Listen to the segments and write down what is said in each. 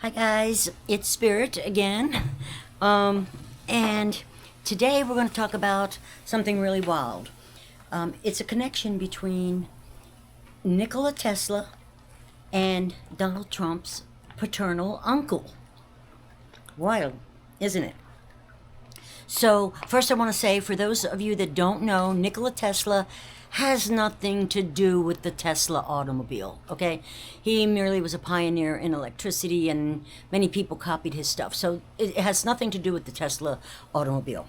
Hi guys, it's Spirit again. And today we're going to talk about something really wild. It's a connection between Nikola Tesla and Donald Trump's paternal uncle. Wild, isn't it? So, first I want to say, for those of you that don't know, Nikola Tesla has nothing to do with the Tesla automobile, okay? He merely was a pioneer in electricity, and many people copied his stuff. So it has nothing to do with the Tesla automobile.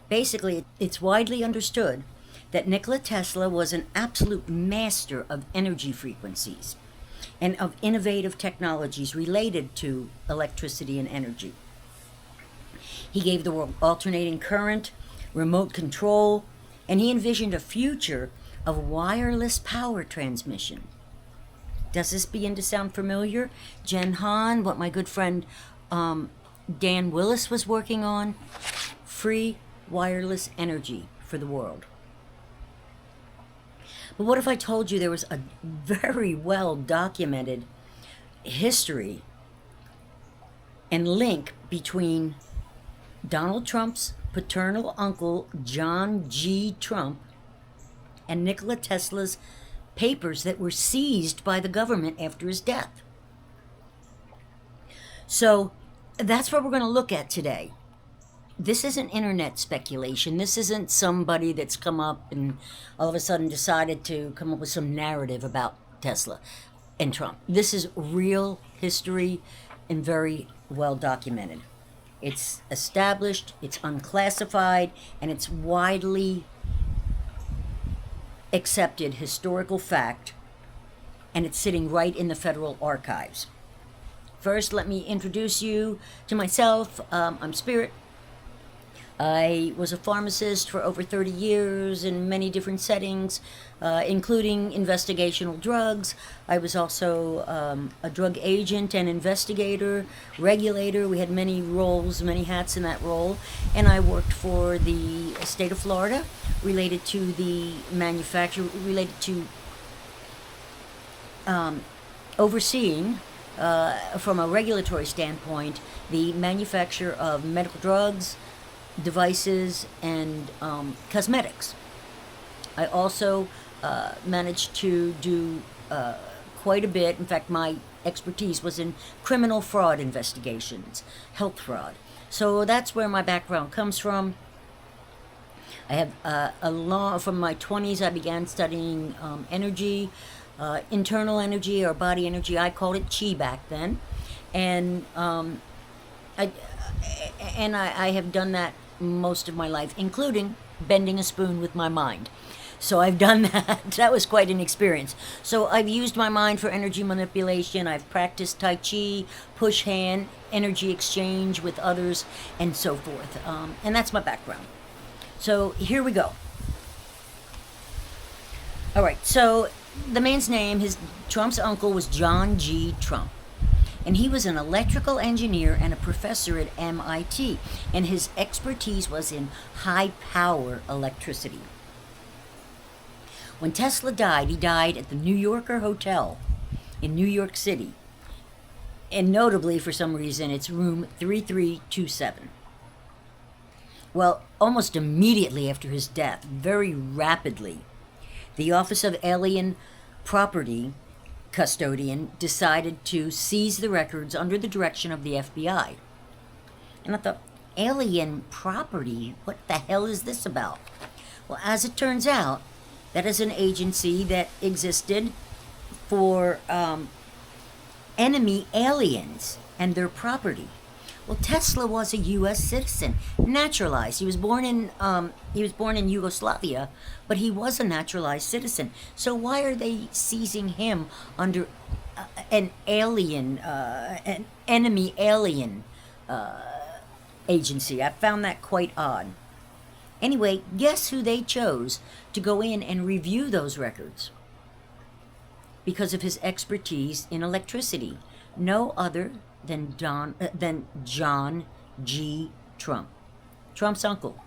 Basically, it's widely understood that Nikola Tesla was an absolute master of energy frequencies and of innovative technologies related to electricity and energy. He gave the world alternating current, remote control, and he envisioned a future of wireless power transmission. Does this begin to sound familiar? Gen Han, what my good friend Dan Willis was working on, free wireless energy for the world. But what if I told you there was a very well documented history and link between Donald Trump's paternal uncle, John G. Trump, and Nikola Tesla's papers that were seized by the government after his death? So that's what we're going to look at today. This isn't internet speculation. This isn't somebody that's come up and all of a sudden decided to come up with some narrative about Tesla and Trump. This is real history and very well documented. It's established, it's unclassified, and it's widely accepted historical fact, and it's sitting right in the federal archives. First, let me introduce you to myself. I'm Spirit. I was a pharmacist for over 30 years in many different settings, including investigational drugs. I was also a drug agent and investigator, regulator. We had many roles, many hats in that role. And I worked for the state of Florida related to the manufacture, related to overseeing, from a regulatory standpoint, the manufacture of medical drugs, devices, and cosmetics. I also managed to do quite a bit. In fact, my expertise was in criminal fraud investigations, health fraud. So that's where my background comes from. I have from my 20s, I began studying energy, internal energy or body energy. I called it chi back then, and I have done that most of my life, including bending a spoon with my mind. So I've done that. That was quite an experience. So I've used my mind for energy manipulation. I've practiced Tai Chi, push hand, energy exchange with others, and so forth. And that's my background. So here we go. All right, so the man's name, Trump's uncle was John G. Trump. And he was an electrical engineer and a professor at MIT. And his expertise was in high-power electricity. When Tesla died, he died at the New Yorker Hotel in New York City. And notably, for some reason, it's room 3327. Well, almost immediately after his death, very rapidly, the Office of Alien Property Custodian decided to seize the records under the direction of the FBI. And I thought, alien property? What the hell is this about? Well, as it turns out, that is an agency that existed for enemy aliens and their property. Well, Tesla was a U.S. citizen, naturalized. He was born in Yugoslavia, but he was a naturalized citizen. So why are they seizing him under an enemy alien agency? I found that quite odd. Anyway, guess who they chose to go in and review those records? Because of his expertise in electricity. No other than John G. Trump, Trump's uncle.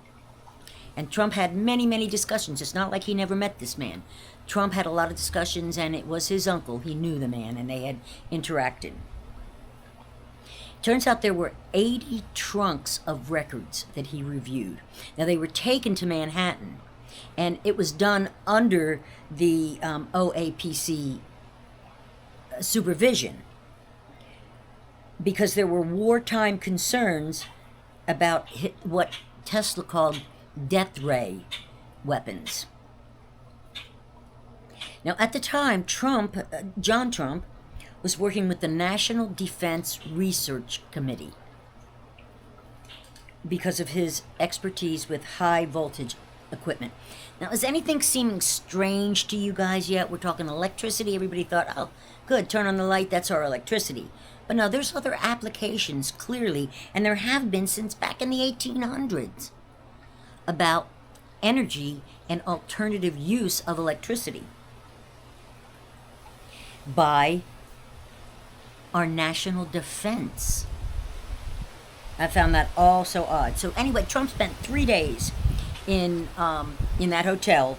And Trump had many, many discussions. It's not like he never met this man. Trump had a lot of discussions, and it was his uncle. He knew the man, and they had interacted. Turns out there were 80 trunks of records that he reviewed. Now, they were taken to Manhattan, and it was done under the OAPC supervision because there were wartime concerns about what Tesla called death ray weapons. Now, at the time, John Trump, was working with the National Defense Research Committee because of his expertise with high voltage equipment. Now, is anything seeming strange to you guys yet? We're talking electricity. Everybody thought, oh, good, turn on the light, that's our electricity. But no, there's other applications, clearly, and there have been since back in the 1800s, about energy and alternative use of electricity by our national defense. I found that all so odd. So anyway, Trump spent 3 days in that hotel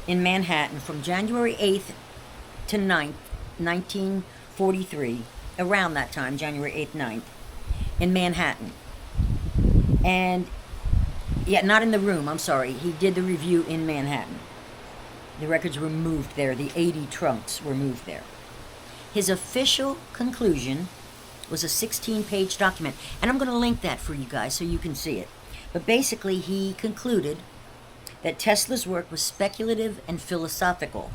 in Manhattan from January 8th to 9th, 1943, around that time, January 8th, 9th, in Manhattan. And, yeah, not in the room, I'm sorry. He did the review in Manhattan. The records were moved there. The 80 trunks were moved there. His official conclusion was a 16-page document, and I'm going to link that for you guys so you can see it. But basically, he concluded that Tesla's work was speculative and philosophical,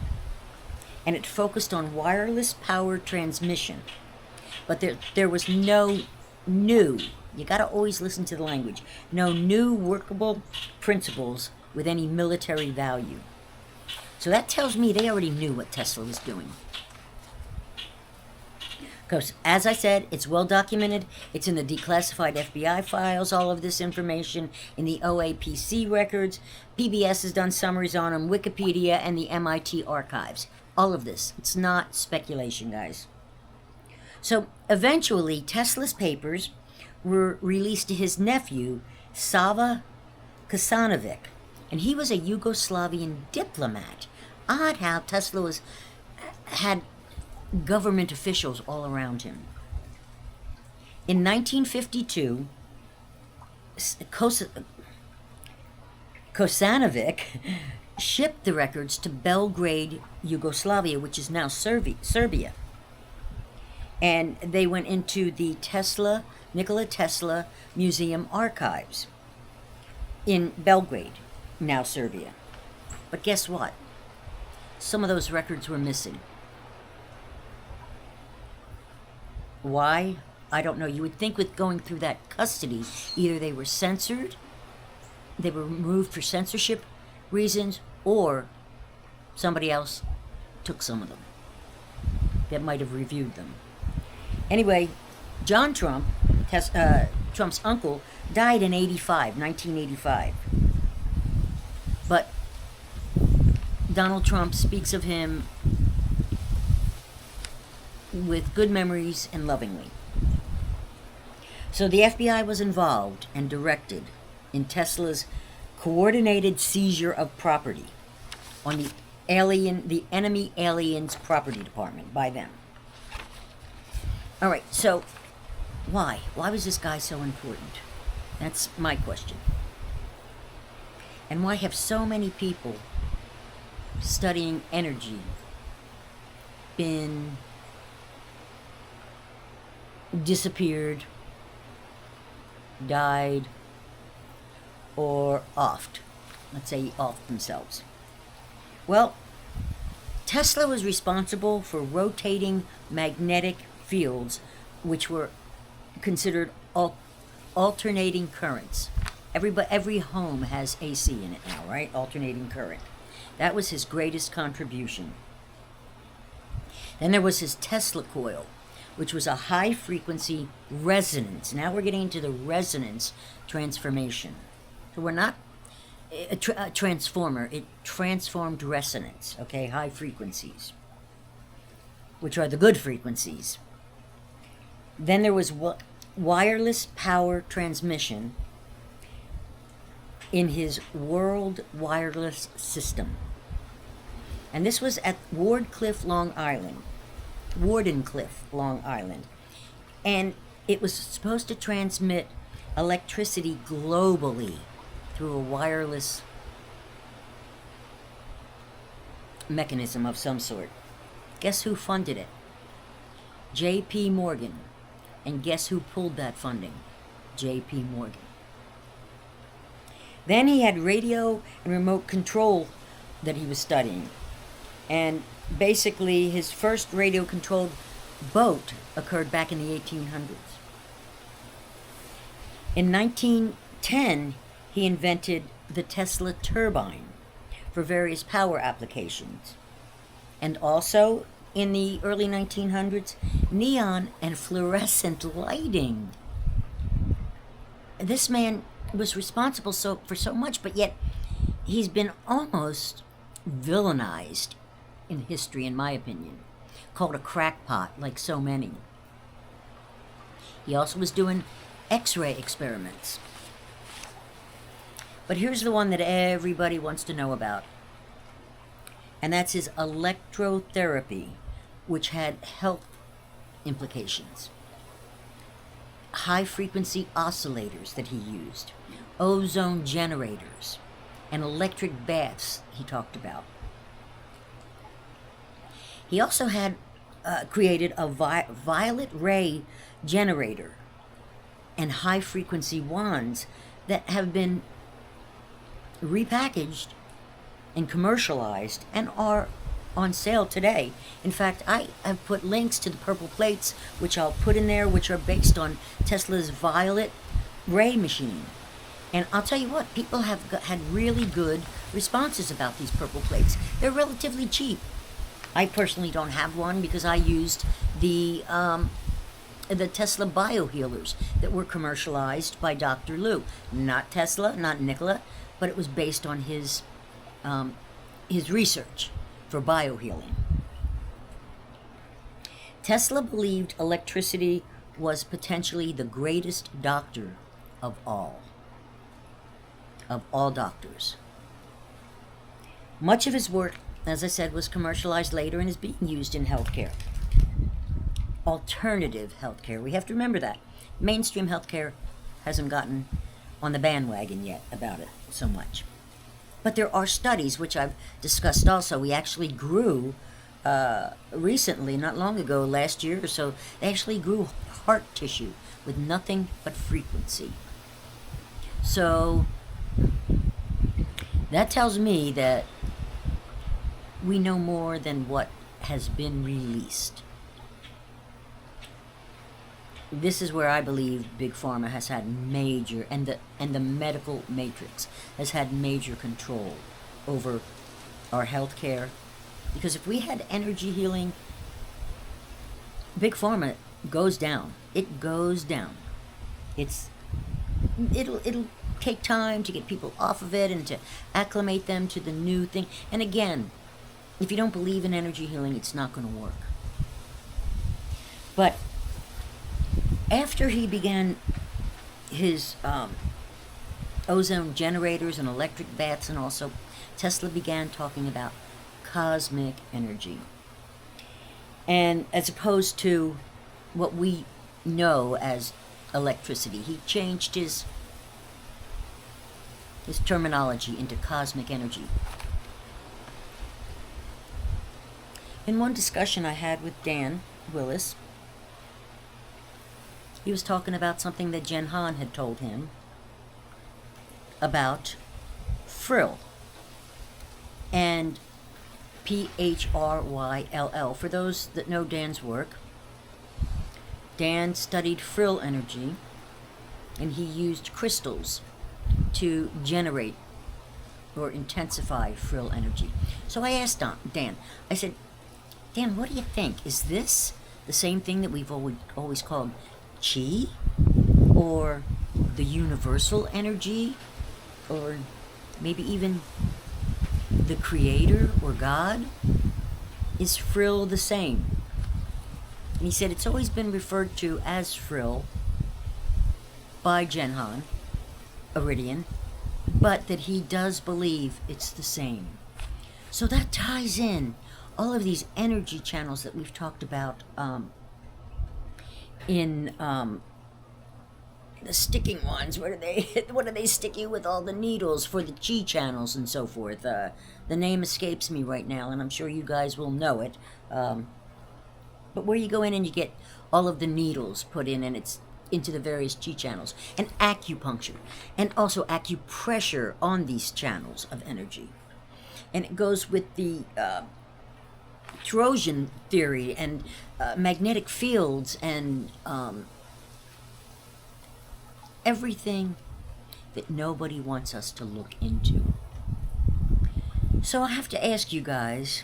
and it focused on wireless power transmission. But there was no new, you got to always listen to the language, no new workable principles with any military value. So that tells me they already knew what Tesla was doing. Because, as I said, it's well documented. It's in the declassified FBI files, all of this information, in the OAPC records. PBS has done summaries on them, Wikipedia, and the MIT archives. All of this. It's not speculation, guys. So, eventually, Tesla's papers were released to his nephew, Sava Kasanovic. And he was a Yugoslavian diplomat. Odd how Tesla had government officials all around him. In 1952, Kosanovic shipped the records to Belgrade, Yugoslavia, which is now Serbia. And they went into the Nikola Tesla Museum archives in Belgrade, now Serbia. But guess what? Some of those records were missing. Why? I don't know. You would think with going through that custody, either they were censored, they were removed for censorship reasons, or somebody else took some of them that might have reviewed them. Anyway, John Trump, Trump's uncle, died in 1985. But Donald Trump speaks of him with good memories and lovingly. So the FBI was involved and directed in Tesla's coordinated seizure of property on the enemy aliens property department by them. All right, so why? Why was this guy so important? That's my question. And why have so many people studying energy been disappeared, died, or offed? Let's say offed themselves. Well, Tesla was responsible for rotating magnetic fields, which were considered alternating currents. Every home has AC in it now, right? Alternating current. That was his greatest contribution. Then there was his Tesla coil, which was a high-frequency resonance. Now we're getting into the resonance transformation. So we're not a transformer. It transformed resonance, okay? High frequencies, which are the good frequencies. Then there was wireless power transmission in his World Wireless System. And this was at Wardenclyffe, Long Island. And It was supposed to transmit electricity globally through a wireless mechanism of some sort. Guess who funded it? J.P. Morgan. And guess who pulled that funding? J.P. Morgan. Then he had radio and remote control that he was studying. And basically his first radio-controlled boat occurred back in the 1800s. In 1910, he invented the Tesla turbine for various power applications. And also, in the early 1900s, neon and fluorescent lighting. This man was responsible for so much, but yet he's been almost villainized in history, in my opinion. Called a crackpot, like so many. He also was doing X-ray experiments. But here's the one that everybody wants to know about. And that's his electrotherapy, which had health implications. High-frequency oscillators that he used. Ozone generators. And electric baths he talked about. He also had created a violet ray generator and high-frequency wands that have been repackaged and commercialized and are on sale today. In fact, I have put links to the purple plates, which I'll put in there, which are based on Tesla's violet ray machine. And I'll tell you what, people have had really good responses about these purple plates. They're relatively cheap. I personally don't have one because I used the Tesla biohealers that were commercialized by Dr. Lou. Not Tesla, not Nikola, but it was based on his research for biohealing. Tesla believed electricity was potentially the greatest doctor of all doctors. Much of his work, as I said, was commercialized later and is being used in healthcare. Alternative healthcare. We have to remember that. Mainstream healthcare hasn't gotten on the bandwagon yet about it so much. But there are studies, which I've discussed also. We actually grew recently, not long ago, last year or so, they actually grew heart tissue with nothing but frequency. So that tells me that we know more than what has been released. This is where I believe Big Pharma has had major, and the medical matrix has had major control over our healthcare. Because if we had energy healing, Big Pharma goes down. It goes down. It'll take time to get people off of it and to acclimate them to the new thing. And again, if you don't believe in energy healing, it's not going to work. But after he began his ozone generators and electric baths, and also Tesla began talking about cosmic energy. And as opposed to what we know as electricity, he changed his terminology into cosmic energy. In one discussion I had with Dan Willis, he was talking about something that Jen Han had told him about frill and Phryll. For those that know Dan's work, Dan studied frill energy, and he used crystals to generate or intensify frill energy. So I asked Dan, I said, Dan, what do you think? Is this the same thing that we've always called chi? Or the universal energy? Or maybe even the creator or God? Is frill the same? And he said it's always been referred to as frill by Jen Han, Iridian, but that he does believe it's the same. So that ties in all of these energy channels that we've talked about in the sticking ones. What do they stick you with all the needles for the chi channels and so forth? The name escapes me right now, and I'm sure you guys will know it. But where you go in and you get all of the needles put in, and it's into the various chi channels, and acupuncture, and also acupressure on these channels of energy. And it goes with the Trojan theory and magnetic fields and everything that nobody wants us to look into. So I have to ask you guys,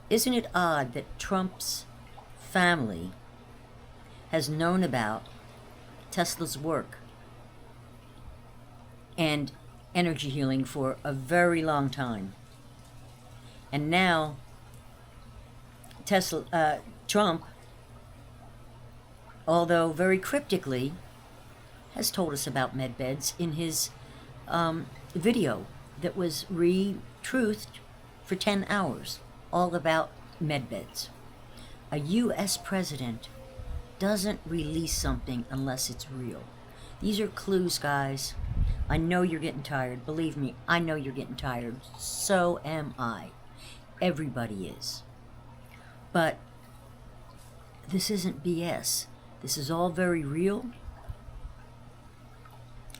isn't it odd that Trump's family has known about Tesla's work and energy healing for a very long time? And now Trump, although very cryptically, has told us about medbeds in his video that was re-truthed for 10 hours, all about medbeds. A U.S. president doesn't release something unless it's real. These are clues, guys. I know you're getting tired. Believe me, I know you're getting tired. So am I. Everybody is. But this isn't BS. This is all very real.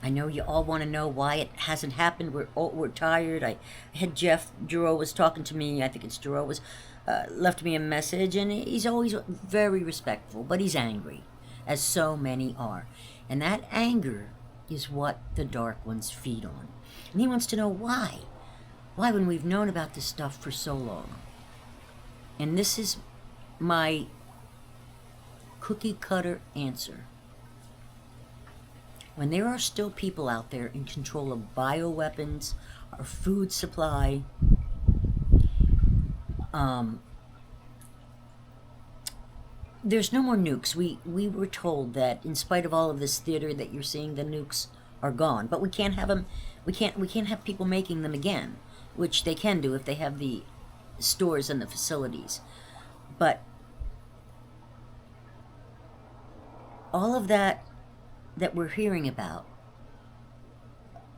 I know you all want to know why it hasn't happened. We're tired. I had Jeff Giroux was talking to me. I think it's Giroux was left me a message, and he's always very respectful, but he's angry, as so many are. And that anger is what the dark ones feed on. And he wants to know why. Why, when we've known about this stuff for so long? And this is my cookie cutter answer. When there are still people out there in control of bioweapons, our food supply, there's no more nukes. We were told that in spite of all of this theater that you're seeing, the nukes are gone. But we can't have them. We can't have people making them again, which they can do if they have the stores and the facilities. But all of that we're hearing about,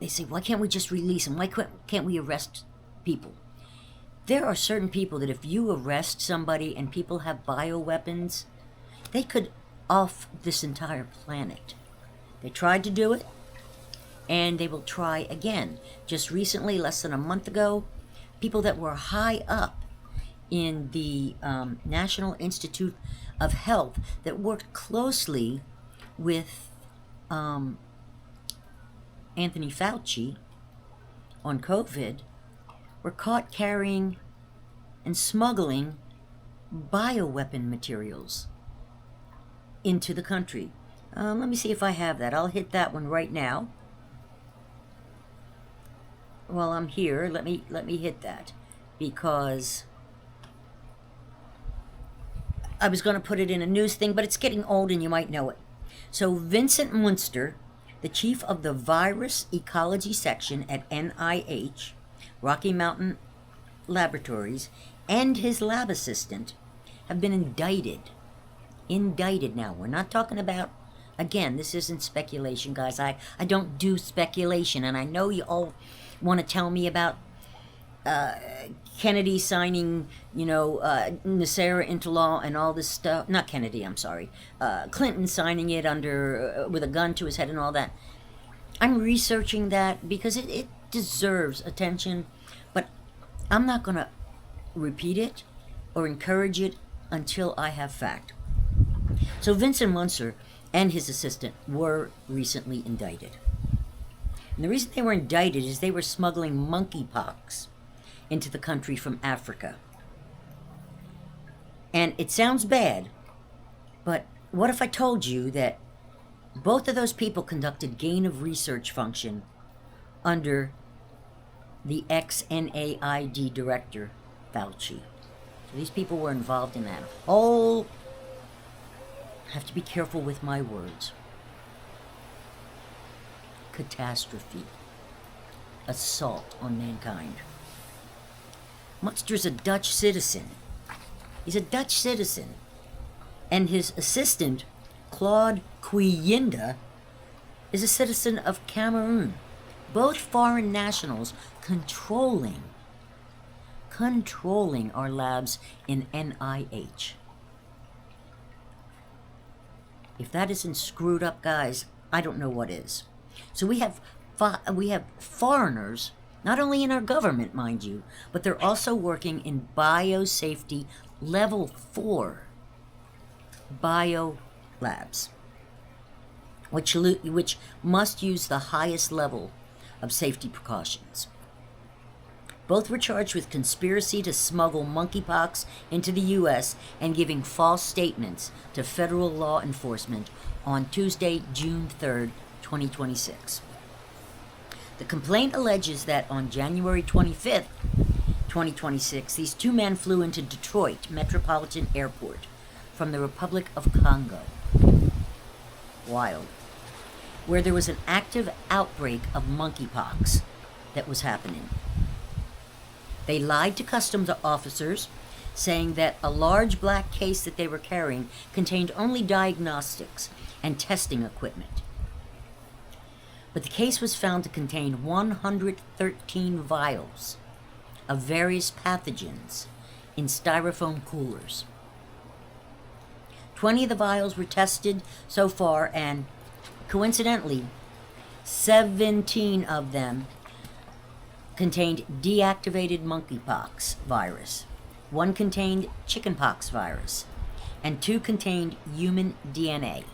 they say, why can't we just release them? Why can't we arrest people? There are certain people that if you arrest somebody and people have bioweapons, they could off this entire planet. They tried to do it, and they will try again. Just recently, less than a month ago, people that were high up in the National Institute of Health that worked closely with Anthony Fauci on COVID were caught carrying and smuggling bioweapon materials into the country. Let me see if I have that. I'll hit that one right now. While I'm here, let me hit that, because I was going to put it in a news thing, but it's getting old and you might know it. So Vincent Munster, the chief of the Virus Ecology Section at NIH, Rocky Mountain Laboratories, and his lab assistant have been indicted. Indicted now. We're not talking about, again, this isn't speculation, guys. I don't do speculation, and I know you all want to tell me about Kennedy signing, NESARA into law and all this stuff. Not Kennedy, I'm sorry. Clinton signing it under with a gun to his head and all that. I'm researching that because it deserves attention, but I'm not going to repeat it or encourage it until I have fact. So Vincent Munster and his assistant were recently indicted. And the reason they were indicted is they were smuggling monkeypox into the country from Africa. And it sounds bad, but what if I told you that both of those people conducted gain of research function under the ex-NAID director, Fauci? So these people were involved in that whole, I have to be careful with my words, catastrophe, assault on mankind. Munster's a Dutch citizen. He's a Dutch citizen. And his assistant Claude Kuyinda is a citizen of Cameroon. Both foreign nationals controlling our labs in NIH. If that isn't screwed up, guys, I don't know what is. So we have foreigners, not only in our government, mind you, but they're also working in biosafety level 4 bio labs, which must use the highest level of safety precautions. Both were charged with conspiracy to smuggle monkeypox into the U.S. and giving false statements to federal law enforcement on Tuesday, June 3rd, 2026. The complaint alleges that on January 25th, 2026, these two men flew into Detroit Metropolitan Airport from the Republic of Congo. Wild. Where there was an active outbreak of monkeypox that was happening. They lied to customs officers, saying that a large black case that they were carrying contained only diagnostics and testing equipment. But the case was found to contain 113 vials of various pathogens in styrofoam coolers. 20 of the vials were tested so far, and coincidentally, 17 of them contained deactivated monkeypox virus. 1 contained chickenpox virus, and 2 contained human DNA.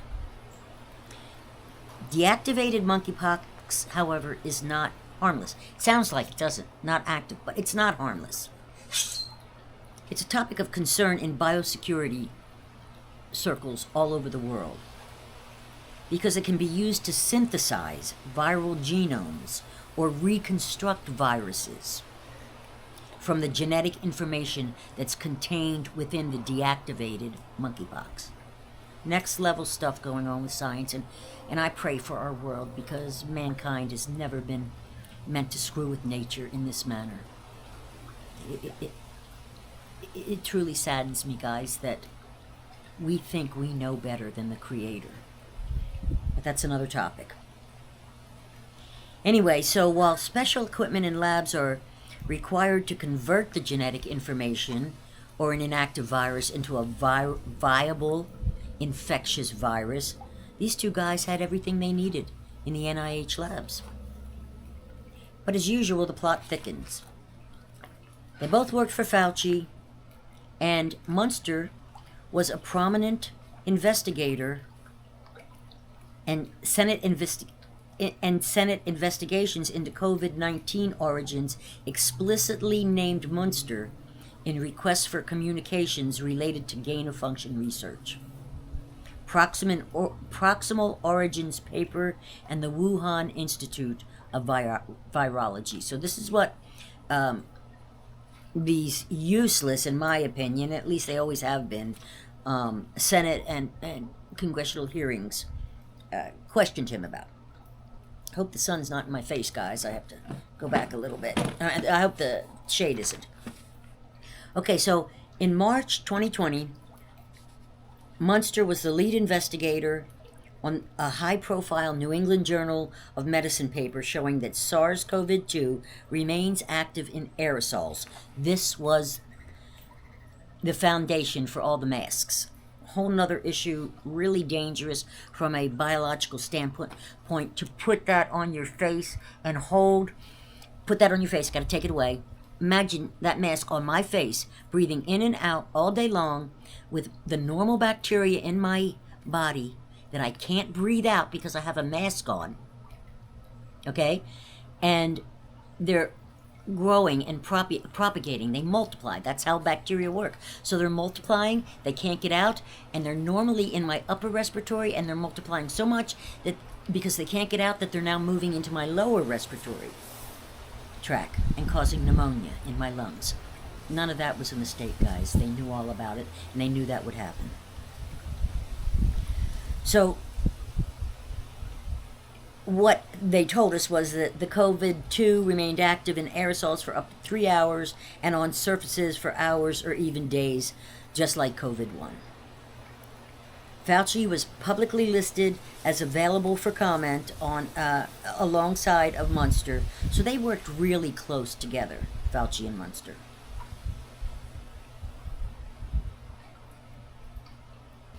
Deactivated monkeypox, however, is not harmless. It sounds like it doesn't, not active, but it's not harmless. It's a topic of concern in biosecurity circles all over the world because it can be used to synthesize viral genomes or reconstruct viruses from the genetic information that's contained within the deactivated monkeypox. Next level stuff going on with science, and I pray for our world because mankind has never been meant to screw with nature in this manner. It truly saddens me, guys, that we think we know better than the Creator. But that's another topic. Anyway, so while special equipment in labs are required to convert the genetic information or an inactive virus into a viable infectious virus, these two guys had everything they needed in the NIH labs. But as usual, the plot thickens. They both worked for Fauci, and Munster was a prominent investigator, and Senate investigations into COVID-19 origins explicitly named Munster in requests for communications related to gain-of-function research. Proximal Origins paper and the Wuhan Institute of Virology. So this is what these useless, in my opinion, at least they always have been, Senate and congressional hearings questioned him about. I hope the sun's not in my face, guys. I have to go back a little bit. I hope the shade isn't. Okay, so in March 2020, Munster was the lead investigator on a high-profile New England Journal of Medicine paper showing that SARS-CoV-2 remains active in aerosols. This was the foundation for all the masks. Whole nother issue, really dangerous from a biological standpoint. To put that on your face and put that on your face, gotta take it away. Imagine that mask on my face, breathing in and out all day long with the normal bacteria in my body that I can't breathe out because I have a mask on. Okay? And they're growing and propagating. They multiply. That's how bacteria work. So they're multiplying, they can't get out, and they're normally in my upper respiratory, and they're multiplying so much that because they can't get out that they're now moving into my lower respiratory tract and causing pneumonia in my lungs. None of that was a mistake, guys. They knew all about it, and they knew that would happen. So what they told us was that the COVID-2 remained active in aerosols for up to 3 hours and on surfaces for hours or even days, just like COVID-1. Fauci was publicly listed as available for comment on alongside of Munster, so they worked really close together, Fauci and Munster.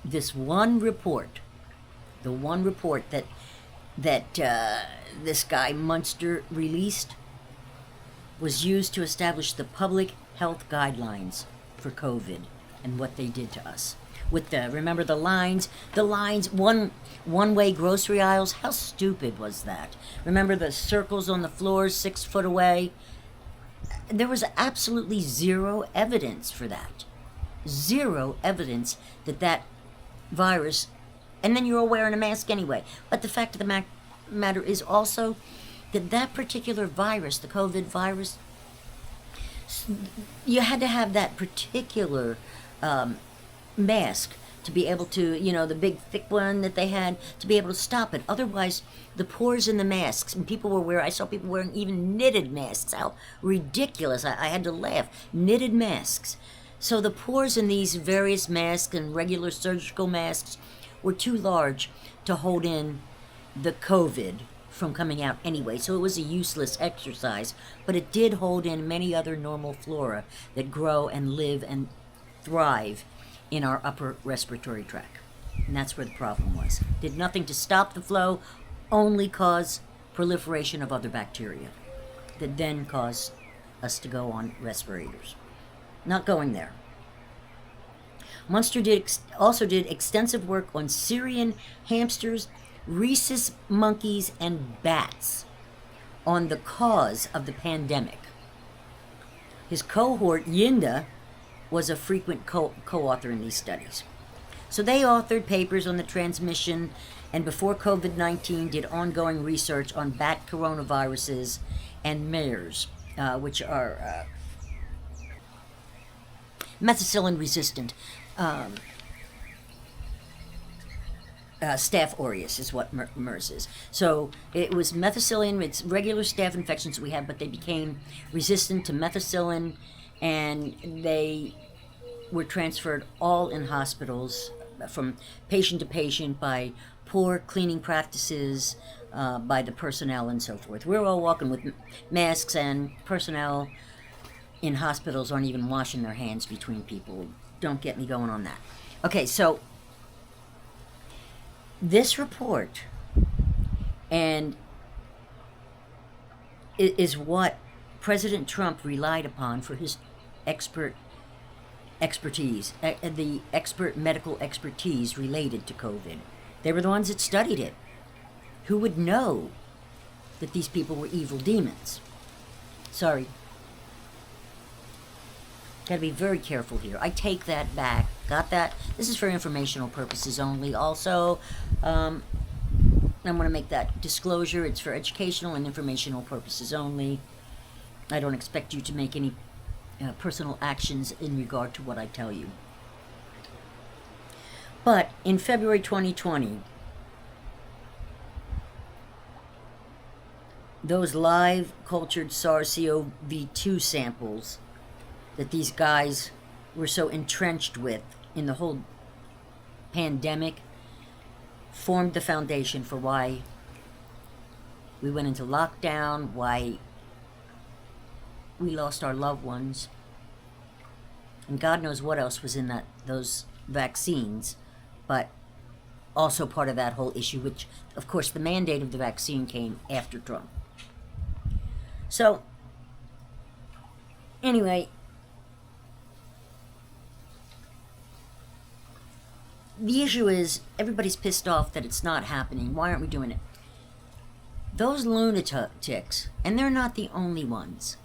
This one report, the one report that this guy Munster released, was used to establish the public health guidelines for COVID and what they did to us. With remember the lines, one-way grocery aisles. How stupid was that? Remember the circles on the floors 6 foot away? There was absolutely zero evidence for that. Zero evidence that virus, and then you're all wearing a mask anyway. But the fact of the matter is also that particular virus, the COVID virus, you had to have that particular mask to be able to, the big thick one that they had, to be able to stop it. Otherwise, the pores in the masks, and I saw people wearing even knitted masks. How ridiculous. I had to laugh. Knitted masks. So the pores in these various masks and regular surgical masks were too large to hold in the COVID from coming out anyway. So it was a useless exercise, but it did hold in many other normal flora that grow and live and thrive in our upper respiratory tract. And that's where the problem was. Did nothing to stop the flow, only cause proliferation of other bacteria that then cause us to go on respirators. Not going there. Munster also did extensive work on Syrian hamsters, rhesus monkeys, and bats on the cause of the pandemic. His cohort, Yinda, was a frequent co-author in these studies. So they authored papers on the transmission, and before COVID-19 did ongoing research on bat coronaviruses and MERS, which are methicillin-resistant Staph aureus is what MERS is. So it was methicillin, it's regular staph infections we have, but they became resistant to methicillin, and they were transferred all in hospitals from patient to patient by poor cleaning practices by the personnel and so forth. We're all walking with masks, and personnel in hospitals aren't even washing their hands between people. Don't get me going on that. Okay, so this report and is what President Trump relied upon for his expertise, the expert medical expertise related to COVID. They were the ones that studied it. Who would know that these people were evil demons? Sorry. Got to be very careful here. I take that back. Got that? This is for informational purposes only. Also, I want to make that disclosure. It's for educational and informational purposes only. I don't expect you to make any personal actions in regard to what I tell you. But in February 2020, those live cultured SARS-CoV-2 samples that these guys were so entrenched with in the whole pandemic formed the foundation for why we went into lockdown, why we lost our loved ones, and God knows what else was in those vaccines, but also part of that whole issue, which, of course, the mandate of the vaccine came after Trump. So, anyway, the issue is everybody's pissed off that it's not happening. Why aren't we doing it? Those lunatics, and they're not the only ones,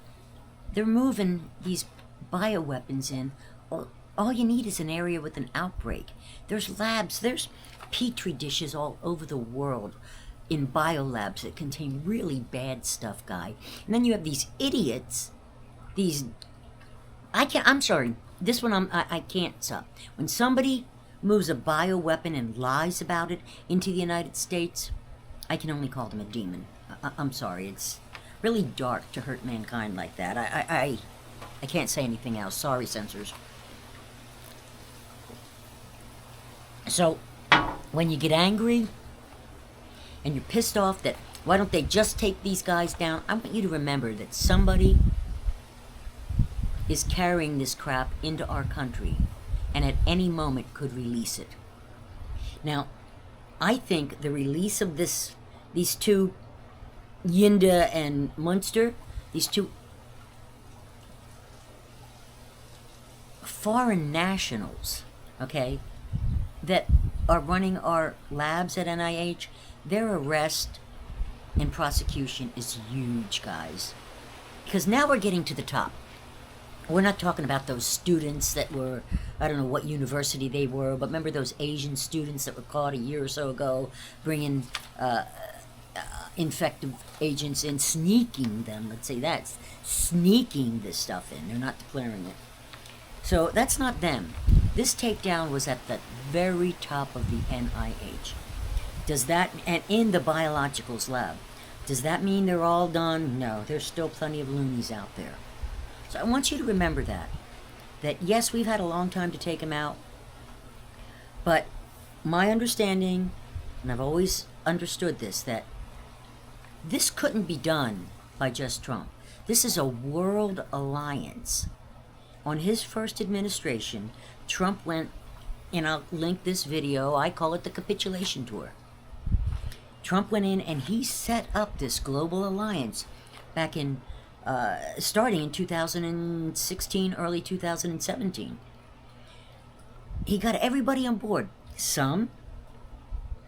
they're moving these bioweapons in. All you need is an area with an outbreak. There's labs, there's petri dishes all over the world in biolabs that contain really bad stuff, guy. And then you have these idiots, I'm sorry, this one I can't stop. When somebody moves a bioweapon and lies about it into the United States, I can only call them a demon. I'm sorry, it's really dark to hurt mankind like that. I can't say anything else. Sorry, censors. So, when you get angry and you're pissed off that why don't they just take these guys down, I want you to remember that somebody is carrying this crap into our country and at any moment could release it. Now, I think the release of these two, Yinda and Munster, these two foreign nationals, okay, that are running our labs at NIH, their arrest and prosecution is huge, guys. Because now we're getting to the top. We're not talking about those students that were, I don't know what university they were, but remember those Asian students that were caught a year or so ago bringing infective agents in, sneaking them, let's say that, sneaking this stuff in. They're not declaring it. So that's not them. This takedown was at the very top of the NIH. Does that, and in the biologicals lab, does that mean they're all done? No, there's still plenty of loonies out there. So I want you to remember that yes, we've had a long time to take them out, but my understanding, and I've always understood this, that this couldn't be done by just Trump. This is a world alliance. On his first administration, Trump went, and I'll link this video, I call it the capitulation tour. Trump went in and he set up this global alliance back in starting in 2016, early 2017. He got everybody on board. Some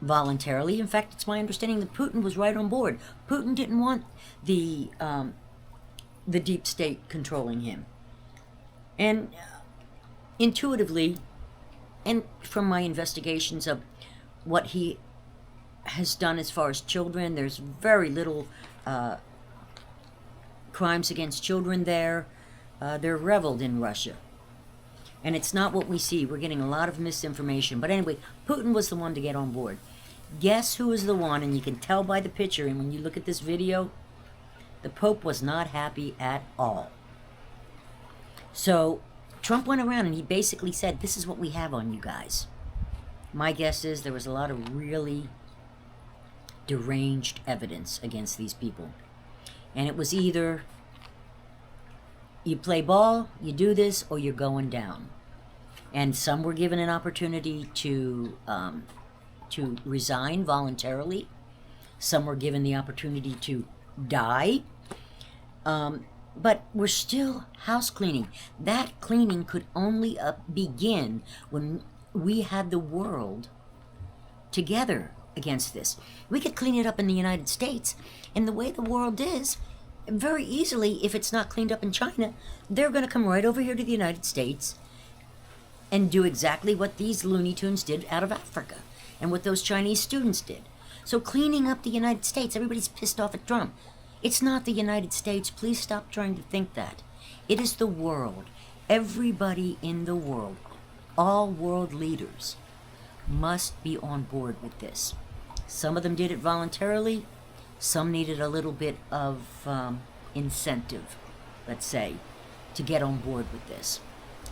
voluntarily. In fact, it's my understanding that Putin was right on board. Putin didn't want the deep state controlling him. And intuitively, and from my investigations of what he has done as far as children, there's very little crimes against children there. They're reveled in Russia. And it's not what we see. We're getting a lot of misinformation. But anyway, Putin was the one to get on board. Guess who is the one, and you can tell by the picture, and when you look at this video, the Pope was not happy at all. So Trump went around and he basically said, this is what we have on you guys. My guess is there was a lot of really deranged evidence against these people. And it was either you play ball, you do this, or you're going down. And some were given an opportunity to resign voluntarily. Some were given the opportunity to die. But we're still house cleaning. That cleaning could only begin when we had the world together against this. We could clean it up in the United States, and the way the world is, very easily, if it's not cleaned up in China, they're going to come right over here to the United States and do exactly what these Looney Tunes did out of Africa and what those Chinese students did. So cleaning up the United States, everybody's pissed off at Trump. It's not the United States. Please stop trying to think that. It is the world. Everybody in the world, all world leaders, must be on board with this. Some of them did it voluntarily. Some needed a little bit of incentive, let's say, to get on board with this.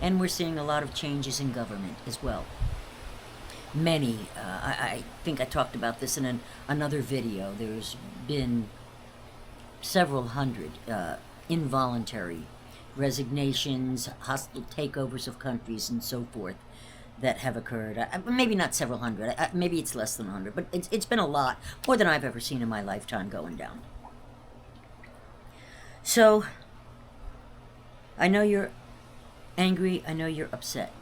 And we're seeing a lot of changes in government as well. Many, I think I talked about this in another video, there's been several hundred involuntary resignations, hostile takeovers of countries, and so forth that have occurred. Maybe not several hundred, maybe it's less than 100, but it's been a lot, more than I've ever seen in my lifetime going down. So, I know you're angry, I know you're upset.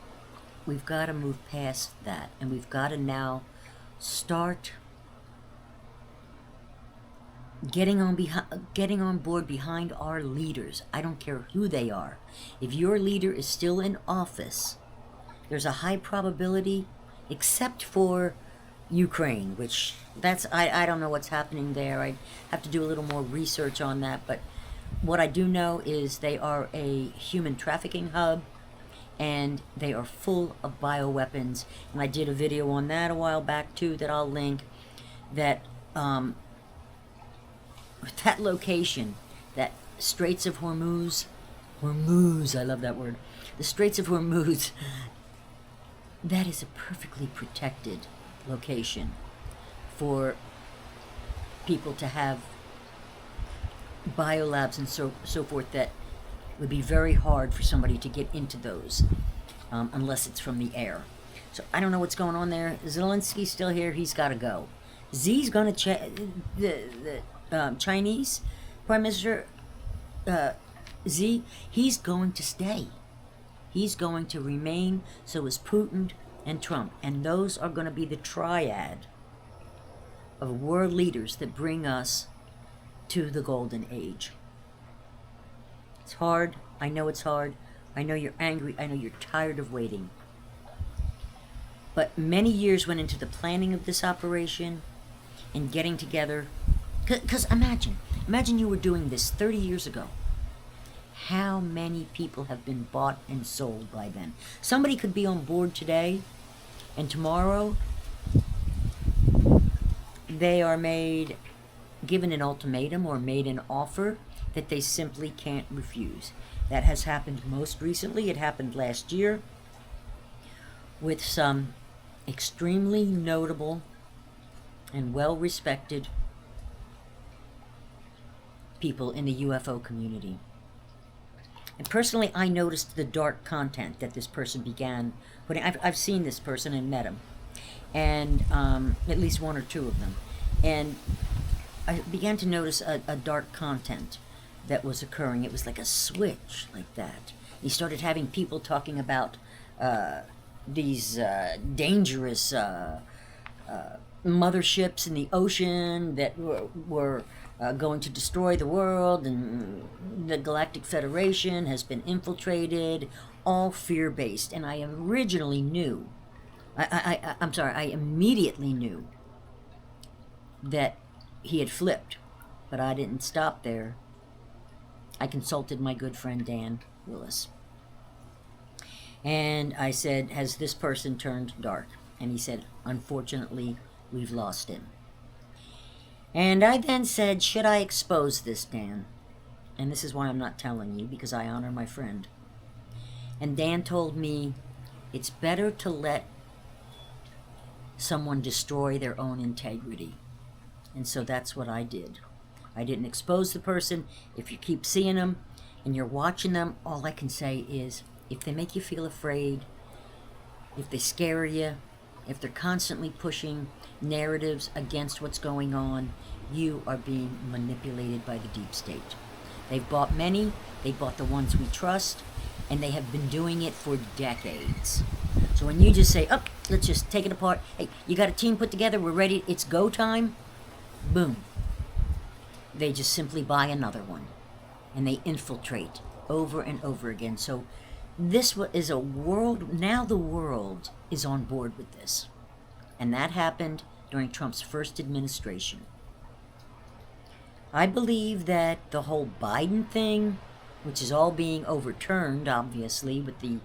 We've got to move past that, and we've got to now start getting on board behind our leaders. I don't care who they are. If your leader is still in office, there's a high probability, except for Ukraine, which I don't know what's happening there. I have to do a little more research on that, but what I do know is they are a human trafficking hub, and they are full of bioweapons. And I did a video on that a while back too that I'll link, that that location, that Straits of Hormuz, I love that word, the Straits of Hormuz, that is a perfectly protected location for people to have biolabs and so forth that would be very hard for somebody to get into those unless it's from the air. So I don't know what's going on there. Zelensky's still here. He's got to go. Xi's going to the Chinese Prime Minister Xi. He's going to stay. He's going to remain. So is Putin and Trump, and those are going to be the triad of world leaders that bring us to the golden age. It's hard. I know it's hard. I know you're angry. I know you're tired of waiting. But many years went into the planning of this operation and getting together. Because imagine you were doing this 30 years ago. How many people have been bought and sold by then? Somebody could be on board today, and tomorrow they are given an ultimatum or made an offer that they simply can't refuse. That has happened most recently. It happened last year with some extremely notable and well-respected people in the UFO community. And personally, I noticed the dark content that this person began putting. I've seen this person and met him, and at least one or two of them. And I began to notice a dark content that was occurring. It was like a switch, like that. He started having people talking about these dangerous motherships in the ocean that were going to destroy the world, and the Galactic Federation has been infiltrated, all fear-based. And I originally knew, I immediately knew that he had flipped, but I didn't stop there. I consulted my good friend Dan Willis. And I said, has this person turned dark? And he said, unfortunately, we've lost him. And I then said, should I expose this, Dan? And this is why I'm not telling you, because I honor my friend. And Dan told me, it's better to let someone destroy their own integrity. And so that's what I did. I didn't expose the person. If you keep seeing them and you're watching them, all I can say is, if they make you feel afraid, if they scare you, if they're constantly pushing narratives against what's going on, you are being manipulated by the deep state. They've bought many. They bought the ones we trust, and they have been doing it for decades. So when you just say, oh, let's just take it apart. Hey, you got a team put together. We're ready. It's go time. Boom. They just simply buy another one, and they infiltrate over and over again. So this is a world, now the world is on board with this. And that happened during Trump's first administration. I believe that the whole Biden thing, which is all being overturned, obviously, with the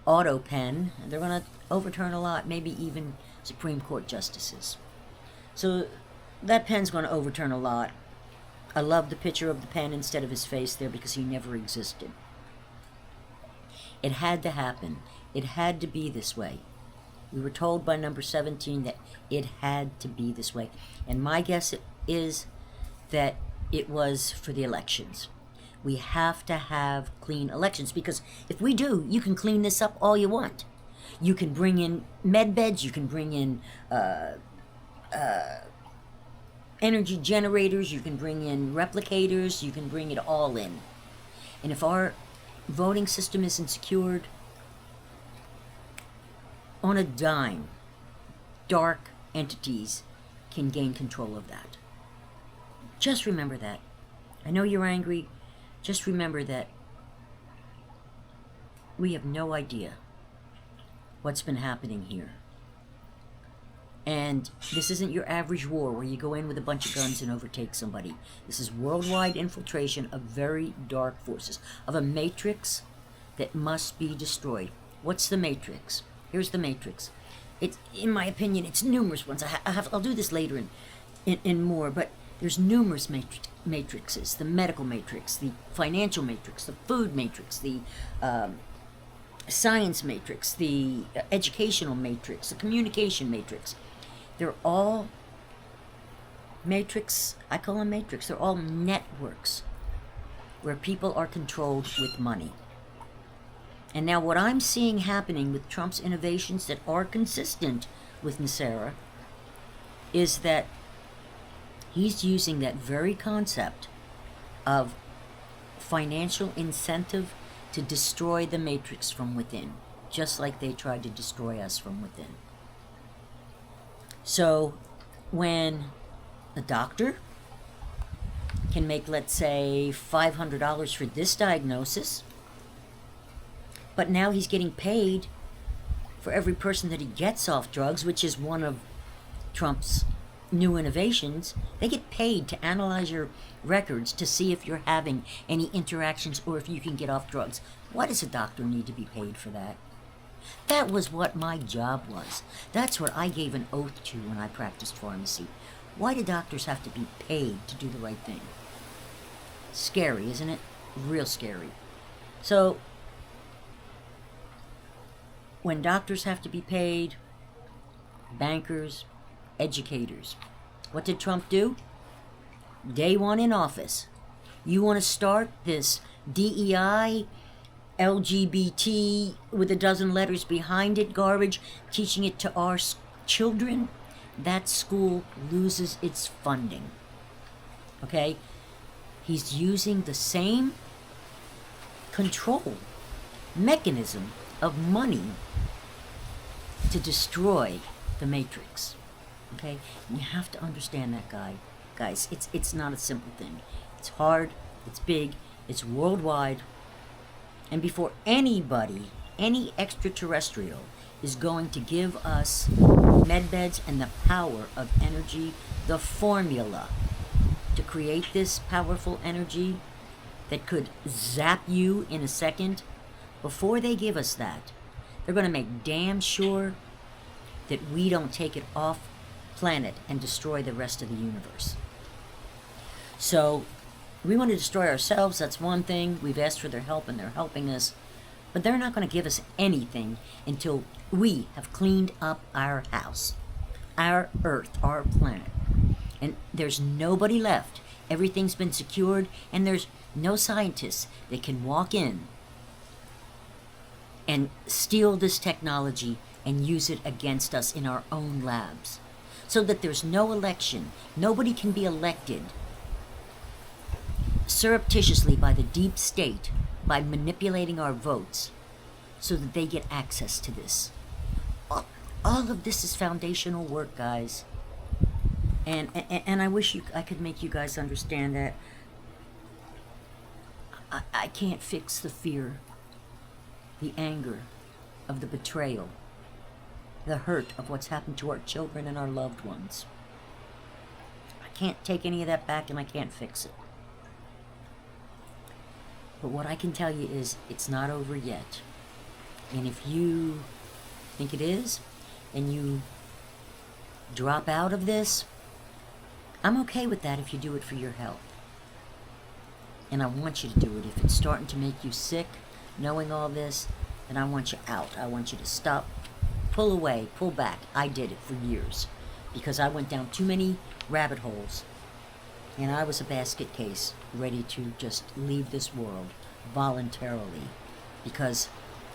auto pen, they're going to overturn a lot, maybe even Supreme Court justices. So that pen's going to overturn a lot. I love the picture of the pen instead of his face there because he never existed. It had to happen. It had to be this way. We were told by number 17 that it had to be this way. And my guess is that it was for the elections. We have to have clean elections, because if we do, you can clean this up all you want. You can bring in med beds, you can bring in energy generators, you can bring in replicators, you can bring it all in. And if our voting system isn't secured, on a dime, dark entities can gain control of that. Just remember that. I know you're angry. Just remember that we have no idea what's been happening here. And this isn't your average war where you go in with a bunch of guns and overtake somebody. This is worldwide infiltration of very dark forces, of a matrix that must be destroyed. What's the matrix? Here's the matrix. It's, in my opinion, it's numerous ones. I'll do this later in more, but there's numerous matrices. The medical matrix, the financial matrix, the food matrix, the science matrix, the educational matrix, the communication matrix. They're all matrix, I call them matrix, they're all networks where people are controlled with money. And now what I'm seeing happening with Trump's innovations that are consistent with Nasara is that he's using that very concept of financial incentive to destroy the matrix from within, just like they tried to destroy us from within. So when a doctor can make, let's say, $500 for this diagnosis, but now he's getting paid for every person that he gets off drugs, which is one of Trump's new innovations. They get paid to analyze your records to see if you're having any interactions or if you can get off drugs. Why does a doctor need to be paid for that? That was what my job was. That's what I gave an oath to when I practiced pharmacy. Why do doctors have to be paid to do the right thing? Scary, isn't it? Real scary. So, when doctors have to be paid, bankers, educators, what did Trump do? Day one in office. You want to start this DEI, LGBT with a dozen letters behind it garbage, teaching it to our children? That school loses its funding. Okay? He's using the same control mechanism of money to destroy the matrix. Okay? You have to understand that, guys. It's not a simple thing. It's hard, it's big, it's worldwide. And before anybody, any extraterrestrial, is going to give us medbeds and the power of energy, the formula to create this powerful energy that could zap you in a second, before they give us that, they're going to make damn sure that we don't take it off planet and destroy the rest of the universe. So, we want to destroy ourselves, that's one thing. We've asked for their help and they're helping us. But they're not going to give us anything until we have cleaned up our house, our earth, our planet. And there's nobody left. Everything's been secured, and there's no scientists that can walk in and steal this technology and use it against us in our own labs. So that there's no election. Nobody can be elected surreptitiously by the deep state, by manipulating our votes so that they get access to this. All of this is foundational work, guys. And I wish I could make you guys understand that I can't fix the fear, the anger of the betrayal, the hurt of what's happened to our children and our loved ones. I can't take any of that back, and I can't fix it. But what I can tell you is it's not over yet. And if you think it is, and you drop out of this, I'm okay with that if you do it for your health. And I want you to do it. If it's starting to make you sick, knowing all this, then I want you out. I want you to stop, pull away, pull back. I did it for years because I went down too many rabbit holes. And I was a basket case, ready to just leave this world voluntarily because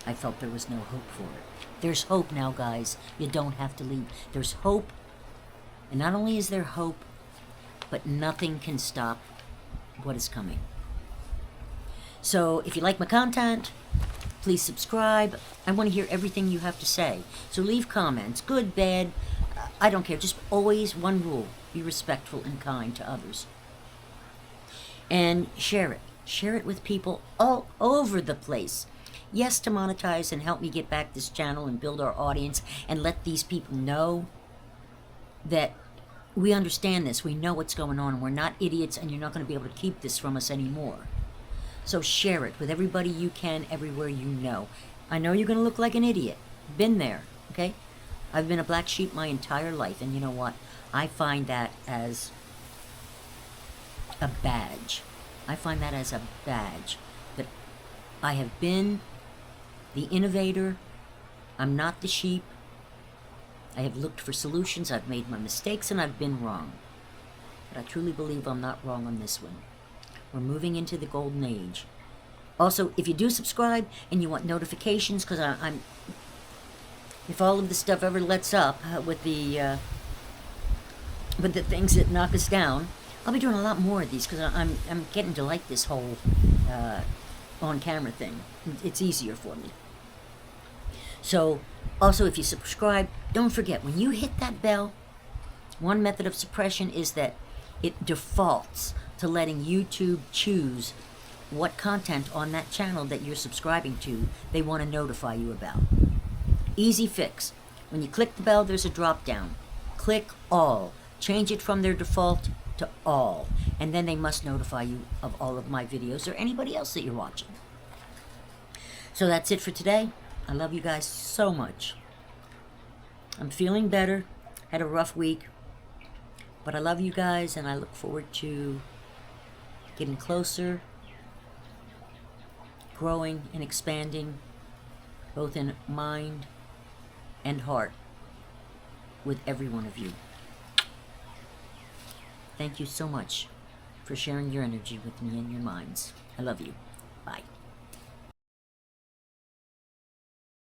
I felt there was no hope for it. There's hope now, guys. You don't have to leave. There's hope. And not only is there hope, but nothing can stop what is coming. So if you like my content, please subscribe. I want to hear everything you have to say. So leave comments, good, bad, I don't care. Just always one rule: be respectful and kind to others. And share it. Share it with people all over the place. Yes, to monetize and help me get back this channel and build our audience and let these people know that we understand this. We know what's going on. We're not idiots, and you're not going to be able to keep this from us anymore. So share it with everybody you can, everywhere you know. I know you're going to look like an idiot. Been there, okay? I've been a black sheep my entire life, and you know what? I find that as a badge. I find that as a badge that I have been the innovator. I'm not the sheep. I have looked for solutions, I've made my mistakes, and I've been wrong. But I truly believe I'm not wrong on this one. We're moving into the golden age. Also, if you do subscribe and you want notifications, because I'm if all of this stuff ever lets up with the things that knock us down, I'll be doing a lot more of these, because I'm getting to like this whole on-camera thing. It's easier for me. So, also, if you subscribe, don't forget, when you hit that bell, one method of suppression is that it defaults to letting YouTube choose what content on that channel that you're subscribing to they want to notify you about. Easy fix. When you click the bell, there's a drop down. Click all. Change it from their default to all. And then they must notify you of all of my videos or anybody else that you're watching. So that's it for today. I love you guys so much. I'm feeling better. Had a rough week. But I love you guys, and I look forward to getting closer, growing and expanding, both in mind and heart, with every one of you. Thank you so much for sharing your energy with me and your minds. I love you. Bye.